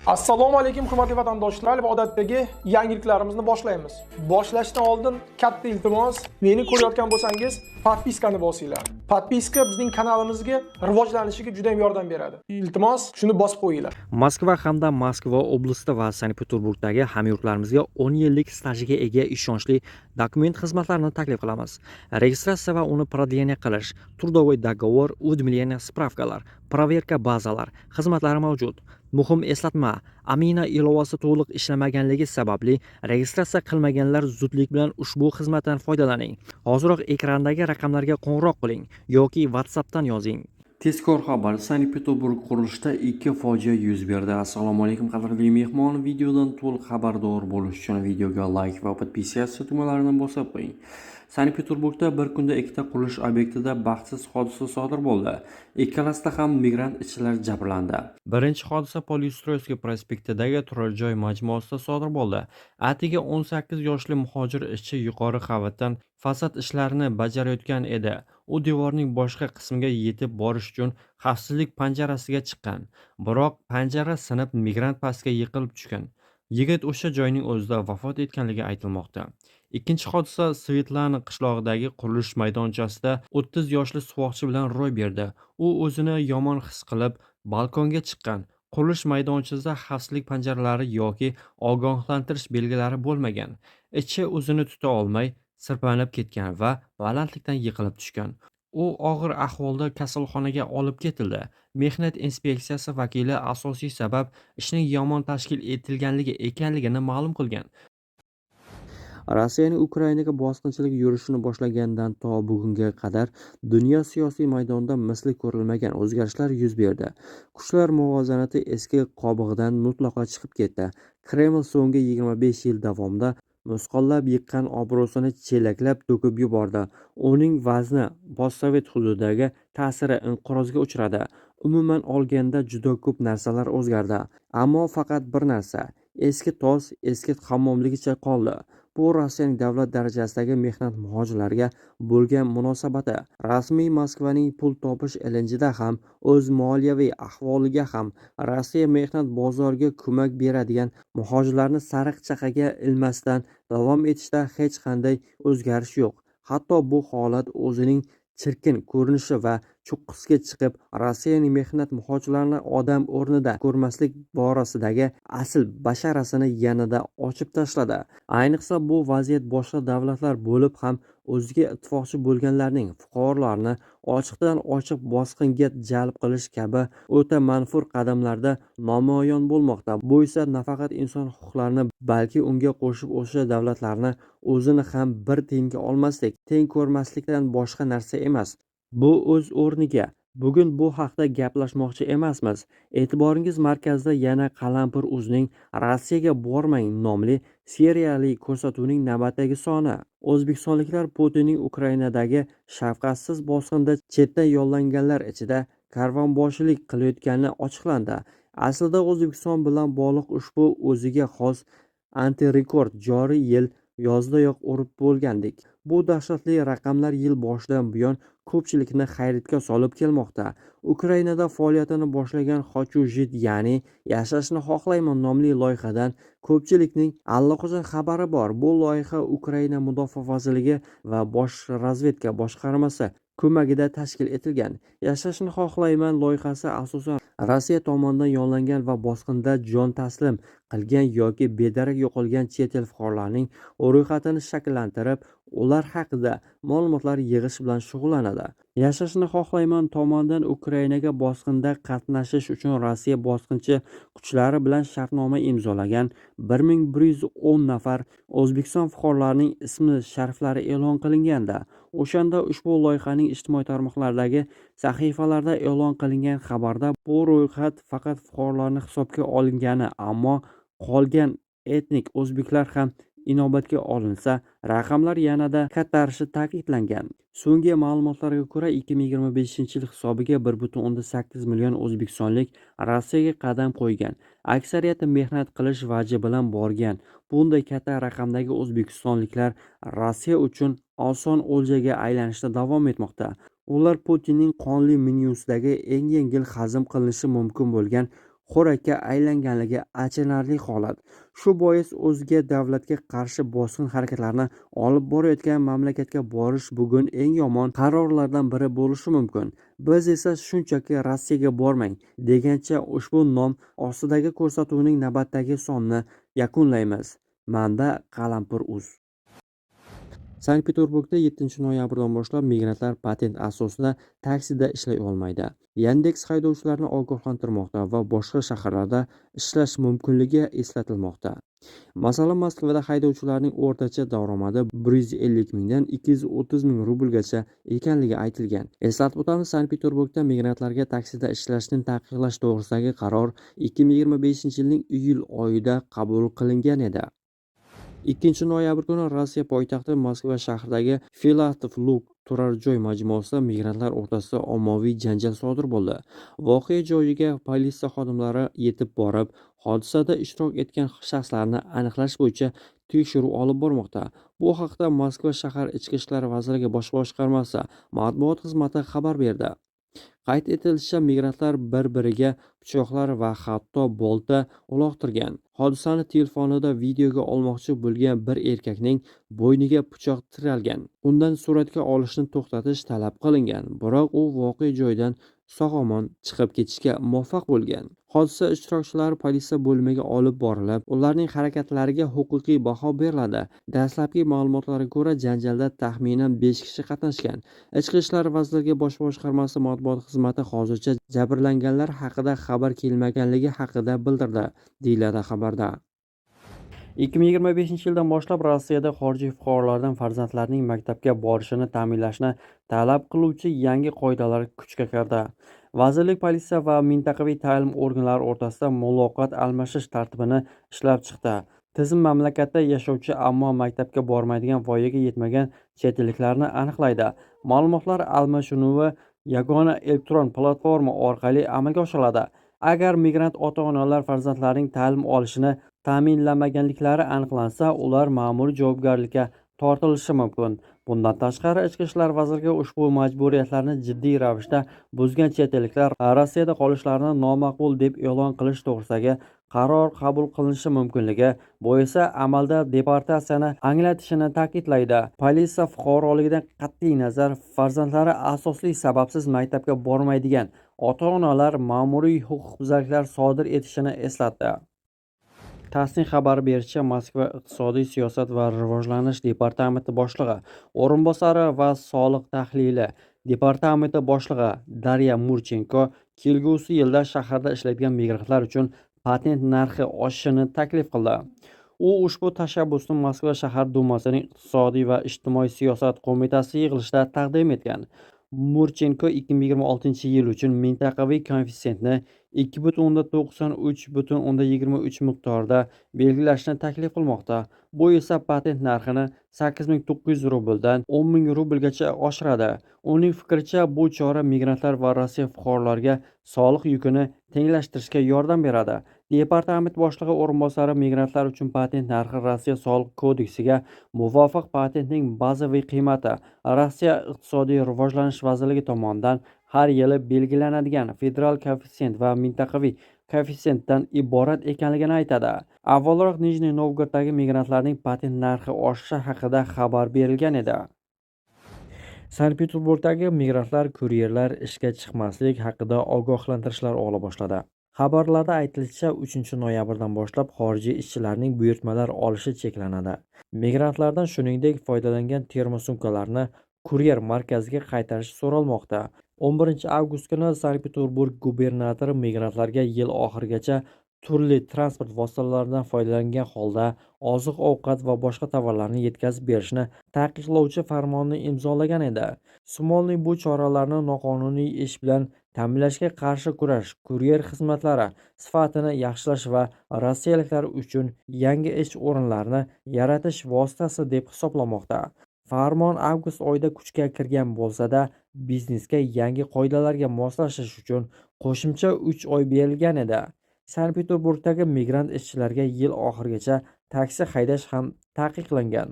Assalomu alaykum hurmatli vatandoshlar va odatdagi yangiliklarimizni boshlaymiz. Boshlashdan oldin katta iltimos, meni ko'rayotgan bo'lsangiz, podpiskani bosinglar. Podpiska bizning kanalimizga rivojlanishiga juda ham yordam beradi. Iltimos, shuni bosib qo'yinglar. Moskva hamda Moskva oblasti va Sankt-Peterburgdagi hamyurtlarimizga 10 yillik stajiga ega ishonchli dokument xizmatlarini taklif qilamiz. Registratsiya va uni продление qilish, трудовой договор, уведомление, spravkalar, проверка bazalar xizmatlari mavjud. Muhim eslatma, Amina ilovasi to'liq ishlamaganligi sababli registratsiya qilmaganlar zudlik bilan ushbu xizmatdan foydalaning. Hoziroq ekrandagi raqamlarga qo'ng'iroq qiling yoki WhatsAppdan yozing. Tezkor xabar: Sankt-Peterburg qurilishida 2 fojia yuz berdi. Assalomu alaykum qadrli mehmon, videodan to'liq xabardor bo'lish uchun videoga like va podpiskatsiya tugmalarini bosib qo'ying. Sankt-Peterburgda bir kunda ikkita qurilish obyektida baxtsiz hodisa sodir bo'ldi. Ikkalasida ham migrant ishchilar jabrlandi. Birinchi hodisa Polyustroyskiy prospektidagi turar joy majmuasida sodir bo'ldi. Atigi 18 yoshli muhojir ishchi yuqori qavatdan fasad ishlarini bajarayotgan edi. U devorning boshqa qismiga yetib borish uchun xavfsizlik panjarasiga chiqqan. Biroq panjara sinib, migrant pastga yiqilib tushgan. Yigit o'sha joyning o'zida vafot etganligi aytilmoqda. Ikkinchi hodisa Svetlana qishlog'idagi qurilish maydonchasida 30 yoshli suvoqchi bilan ro'y berdi. U o'zini yomon his qilib, balkonga chiqqan. Qurilish maydonchasida xavfsizlik panjaralari yoki ogohlantirish belgilari bo'lmagan. Ichi o'zini tuta olmay sirpanib ketgan va balandlikdan yiqilib tushgan. U og'ir ahvolda kasalxonaga olib ketildi. Mehnat inspeksiyasi vakili asosiy sabab ishning yomon tashkil etilganligi ekanligini ma'lum qilgan. Rossiyaning Ukrainaga bosqinchilik yurishini boshlaganidan to bugunga qadar dunyo siyosiy maydonida misli ko'rilmagan o'zgarishlar yuz berdi. Kuchlar muvozanati eski qobig'idan mutlaqo chiqib ketdi. Kreml so'nggi 25 yil davomida misqollab yiqqan obro'sini chelaklab to'kib yubordi. Uning vazni postsovet hududidagi ta'siri inqirozga uchradi. Umuman olganda juda ko'p narsalar o'zgardi. Ammo faqat bir narsa, eski tos eski hammomligicha qoldi. Bu Rossiyaning davlat darajasidagi mehnat muhojirlarga bo'lgan munosabati. Rasmiy Moskvaning pul topish ilinjida ham, o'z moliyaviy ahvoliga ham Rossiya mehnat bozoriga ko'mak beradigan muhojirlarni sariq chaqaga ilmasdan davom etishda hech qanday o'zgarish yo'q. Hatto bu holat o'zining chirkin ko'rinishi va cho'qqisiga chiqib, Rossiyaning mehnat muhojirlarini odam o'rnida ko'rmaslik borasidagi asl basharasini yanada ochib tashladi. Ayniqsa bu vaziyat boshqa davlatlar bo'lib ham o'ziga ittifoqchi bo'lganlarning fuqarolarini ochiqdan ochiq bosqinga jalb qilish kabi o'ta manfur qadamlarda namoyon bo'lmoqda. Bu esa nafaqat inson huquqlarini, balki unga qo'shib o'sha davlatlarni o'zini ham bir tengga olmaslik, teng ko'rmaslikdan boshqa narsa emas. Bu o'z o'rniga. Bugun bu haqda gaplashmoqchi emasmiz. E'tiboringiz markazida yana Qalampir.uz'ning Rossiyaga bormang nomli seriyali ko'rsatuvining navbatdagi soni. O'zbekistonliklar Putinning Ukrainadagi shafqatsiz bosqinda chetdan yollanganlar ichida karvonboshilik qilayotgani ochiqlandi. Aslida O'zbekiston bilan bog'liq ushbu o'ziga xos antirekord joriy yil yozdayoq urib bo'lgandik. Bu dahshatli raqamlar yil boshidan buyon ko'pchilikni hayratga solib kelmoqda. Ukrainada faoliyatini boshlagan Хочу жить, ya'ni yashashni xohlayman nomli loyihadan ko'pchilikning allaqachon xabari bor. Bu loyiha Ukraina Mudofaa vazirligi va Bosh razvedka boshqarmasi ko'magida tashkil etilgan. Yashashni xohlayman loyihasi asosan Rossiya tomonidan yollangan va bosqinda jon taslim qilgan yoki bedarak yo'qolgan chet el fuqarolarining ro'yxatini shakllantirib, ular haqida ma'lumotlar yig'ish bilan shug'ullanadi. Yashashni xohlayman tomonidan Ukrainaga bosqinda qatnashish uchun Rossiya bosqinchi kuchlari bilan shartnoma imzolagan 1110 nafar O'zbekiston fuqarolarining ismi shariflari e'lon qilinganda, o'shanda ushbu loyihaning ijtimoiy tarmoqlardagi sahifalarda e'lon qilingan xabarda bu ro'yxat faqat fuqarolarni hisobga olingani, ammo qolgan etnik o'zbeklar ham inobatga olinsa, raqamlar yanada kattarishi ta'kidlangan. So'nggi ma'lumotlarga ko'ra, 2025-yil hisobiga 1,8 million o'zbekistonlik Rossiyaga qadam qo'ygan. Aksariyati mehnat qilish vaji bilan borgan. Bunday katta raqamdagi o'zbekistonliklar Rossiya uchun oson o'ljaga aylanishda davom etmoqda. Ular Putinning qonli menyusidagi eng yengil hazm qilinishi mumkin bo'lgan xo'rakka aylanganligi achinarli holat. Shu bois o'zga davlatga qarshi bosqin harakatlarni olib borayotgan mamlakatga borish bugun eng yomon qarorlardan biri bo'lishi mumkin. Biz esa shunchaki Rossiyaga bormang degancha ushbu nom ostidagi ko'rsatuvning navbatdagi sonini yakunlaymiz. Manba: Qalampir.uz. Sankt-Peterburgda 7 noyabrdan boshlab migrantlar patent asosida taksida ishlay olmaydi. Yandex haydovchilarni ogohlantirmoqda va boshqa shaharlarda ishlash mumkinligi eslatilmoqda. Masalan, Moskvada haydovchilarning o'rtacha daromadi 150 mingdan 230 ming rublgacha ekanligi aytilgan. Eslatib o'tamiz, Sankt-Peterburgda migrantlarga taksida ishlashni taqiqlash to'g'risidagi qaror 2025-yilning iyul oyida qabul qilingan edi. 2 noyabr kuni Rossiya poytaxti Moskva shahridagi Filatov Lug turar joy majmuasida migrantlar o'rtasida ommaviy janjal sodir bo'ldi. Voqea joyiga politsiya xodimlari yetib borib, hodisada ishtirok etgan shaxslarni aniqlash bo'yicha tekshiruv olib bormoqda. Bu haqda Moskva shahar Ichki ishlar vazirligi bosh boshqarmasi matbuot xizmati xabar berdi. Qayd etilishicha, migrantlar bir-biriga pichoqlar va hatto bolta uloqtirgan. Hodisani telefonida videoga olmoqchi bo'lgan bir erkakning bo'yniga pichoq tiralgan. Undan suratga olishni to'xtatish talab qilingan, biroq u voqea joyidan sog'-omon chiqib ketishga muvaffaq bo'lgan. Hodisa ishtirokchilari politsiya bo'limiga olib borilib, ularning harakatlariga huquqiy baho beriladi. Dastlabki ma'lumotlarga ko'ra, janjalda taxminan 5 kishi qatnashgan. Ichki ishlar vazirligi bosh boshqarmasi matbuot xizmati hozircha jabrlanganlar haqida xabar kelmaganligi haqida bildirdi, deyiladi xabarda. 2025-yildan boshlab Rossiyada xorijiy fuqarolardan farzandlarining maktabga borishini ta'minlashni talab qiluvchi yangi qoidalar kuchga kirdi. Vazirlik politsiya va mintaqaviy ta'lim organlari o'rtasida muloqot almashish tartibini ishlab chiqdi. Tizim mamlakatda yashovchi ammo maktabga bormaydigan voyaga yetmagan chet elliklarni aniqlaydi. Ma'lumotlar almashinuvi yagona elektron platforma orqali amalga oshiriladi. Agar migrant ota-onalar farzandlarining ta'lim olishini ta'minlamaganliklari aniqlansa, ular ma'muriy javobgarlikka tortilishi mumkin. Bundan tashqari, Ichki ishlar vazirligi ushbu majburiyatlarni jiddiy ravishda buzgan chet elliklar Rossiyada qolishlarini nomaqbul deb e'lon qilish to'g'risidagi qaror qabul qilinishi mumkinligi, bu esa amalda deportatsiyani anglatishini ta'kidlaydi. Politsiya fuqaroligidan qat'iy nazar farzandlari asosli sababsiz maktabga bormaydigan ota-onalar ma'muriy huquqbuzarliklar sodir etishini eslatdi. TASSning xabar berishicha, Moskva iqtisodiy siyosat va rivojlanish departamenti boshlig'i o'rinbosari va soliq tahlili departamenti boshlig'i Darya Murchenko kelgusi yilda shaharda ishlaydigan migrantlar uchun patent narxi oshishini taklif qildi. U ushbu tashabbusni Moskva shahar dumasining iqtisodiy va ijtimoiy siyosat qo'mitasi yig'ilishida taqdim etgan. Murchenko 2026-yil uchun mintaqaviy koeffitsiyentni 2,93,23 miqdorida belgilashni taklif qilmoqda. Bu esa patent narxini 8900 rubldan 10,000 rublgacha oshiradi. Uning fikricha, bu chora migrantlar va Rossiya fuqarolariga soliq yukini tenglashtirishga yordam beradi. Departament boshlig'i o'rinbosari migrantlar uchun patent narxi Rossiya soliq kodeksiga muvofiq patentning bazaviy qiymati Rossiya iqtisodiy rivojlanish vazirligi tomonidan har yili belgilanadigan federal koeffitsient va mintaqaviy koeffitsiyentdan iborat ekanligini aytadi. Avvalroq Nijniy Novgoroddagi migrantlarning patent narxi oshishi haqida xabar berilgan edi. Sankt-Peterburgdagi migrantlar kuryerlar ishga chiqmaslik haqida ogohlantirishlar ola boshladi. Xabarlarda aytilishicha, 3 noyabrdan boshlab xorijiy ishchilarning buyurtmalar olishi cheklanadi. Migrantlardan shuningdek foydalangan termosumkalarni kuryer markaziga qaytarish so'ralmoqda. 11 avgust kuni Sankt-Peterburg gubernatori migrantlarga yil oxirigacha turli transport vositalaridan foydalangan holda oziq-ovqat va boshqa tovarlarni yetkazib berishni taqiqlovchi farmonni imzolagan edi. Smolniy bu choralarni noqonuniy ish bilan ta'minlashga qarshi kurash, kuryer xizmatlari sifatini yaxshilash va rossiyaliklar uchun yangi ish o'rinlarini yaratish vositasi deb hisoblamoqda. Farmon avgust oyida kuchga kirgan bo'lsa-da, biznesga yangi qoidalarga moslashish uchun qo'shimcha 3 oy berilgan edi. Sankt-Peterburgdagi migrant ishchilarga yil oxirigacha taksi haydash ham taqiqlangan.